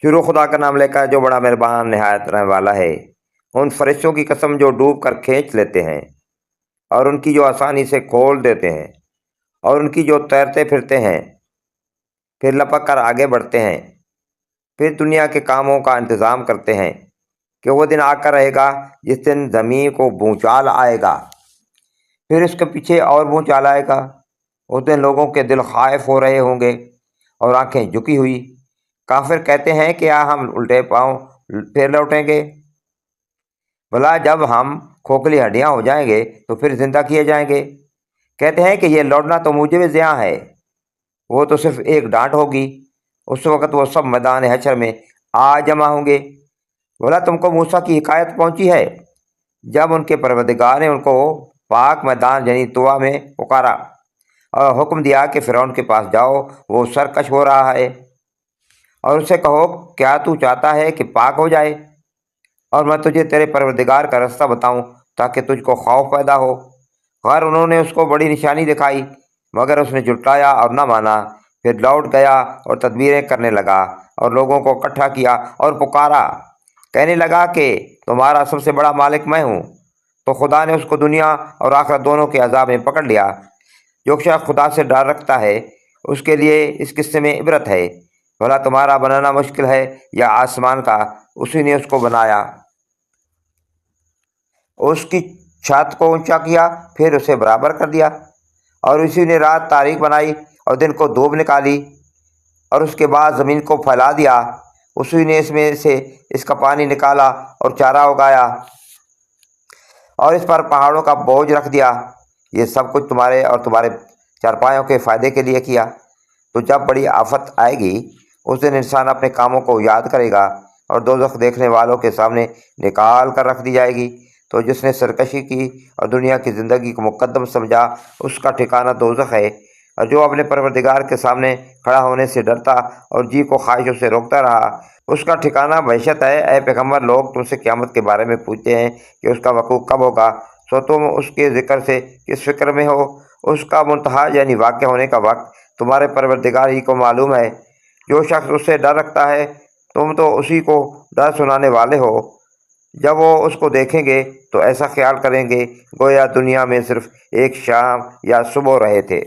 شروع خدا کا نام لے کر جو بڑا مہربان نہایت رحم والا ہے۔ ان فرشتوں کی قسم جو ڈوب کر کھینچ لیتے ہیں اور ان کی جو آسانی سے کھول دیتے ہیں، اور ان کی جو تیرتے پھرتے ہیں پھر لپک کر آگے بڑھتے ہیں، پھر دنیا کے کاموں کا انتظام کرتے ہیں کہ وہ دن آ کر رہے گا جس دن زمین کو بھونچال آئے گا، پھر اس کے پیچھے اور بھونچال آئے گا۔ اس دن لوگوں کے دل خائف ہو رہے ہوں گے اور آنکھیں جھکی ہوئی۔ کافر کہتے ہیں کہ کیا ہم الٹے پاؤں پھر لوٹیں گے؟ بھلا جب ہم کھوکھلی ہڈیاں ہو جائیں گے تو پھر زندہ کیے جائیں گے؟ کہتے ہیں کہ یہ لوٹنا تو مجھے زیاں ہے، وہ تو صرف ایک ڈانٹ ہوگی، اس وقت وہ سب میدان حشر میں آ جمع ہوں گے۔ بھلا تم کو موسیٰ کی حکایت پہنچی ہے جب ان کے پروردگار نے ان کو پاک میدان یعنی طوا میں پکارا اور حکم دیا کہ فرعون کے پاس جاؤ، وہ سرکش ہو رہا ہے، اور اسے کہو کیا تو چاہتا ہے کہ پاک ہو جائے اور میں تجھے تیرے پروردگار کا رستہ بتاؤں تاکہ تجھ کو خوف پیدا ہو۔ خیر انہوں نے اس کو بڑی نشانی دکھائی مگر اس نے جھٹلایا اور نہ مانا، پھر لوٹ گیا اور تدبیریں کرنے لگا اور لوگوں کو اکٹھا کیا اور پکارا، کہنے لگا کہ تمہارا سب سے بڑا مالک میں ہوں۔ تو خدا نے اس کو دنیا اور آخرت دونوں کے عذاب میں پکڑ لیا۔ جو شخص خدا سے ڈر رکھتا ہے اس کے لیے اس قصے میں عبرت ہے۔ بھلا تمہارا بنانا مشکل ہے یا آسمان کا؟ اسی نے اس کو بنایا، اس کی چھت کو اونچا کیا، پھر اسے برابر کر دیا، اور اسی نے رات تاریک بنائی اور دن کو دھوپ نکالی، اور اس کے بعد زمین کو پھیلا دیا۔ اسی نے اس میں سے اس کا پانی نکالا اور چارہ اگایا اور اس پر پہاڑوں کا بوجھ رکھ دیا۔ یہ سب کچھ تمہارے اور تمہارے چارپائیوں کے فائدے کے لیے کیا۔ تو جب بڑی آفت آئے گی اس دن انسان اپنے کاموں کو یاد کرے گا اور دوزخ دیکھنے والوں کے سامنے نکال کر رکھ دی جائے گی۔ تو جس نے سرکشی کی اور دنیا کی زندگی کو مقدم سمجھا اس کا ٹھکانہ دوزخ ہے، اور جو اپنے پروردگار کے سامنے کھڑا ہونے سے ڈرتا اور جی کو خواہشوں سے روکتا رہا اس کا ٹھکانہ بہشت ہے۔ اے پیغمبر، لوگ تم سے قیامت کے بارے میں پوچھتے ہیں کہ اس کا وقوع کب ہوگا، سو تم اس کے ذکر سے کس فکر میں ہو؟ اس کا منتہا یعنی واقع ہونے کا وقت تمہارے پروردگار ہی کو معلوم ہے۔ جو شخص اس سے ڈر رکھتا ہے تم تو اسی کو ڈر سنانے والے ہو۔ جب وہ اس کو دیکھیں گے تو ایسا خیال کریں گے گویا دنیا میں صرف ایک شام یا صبح رہے تھے۔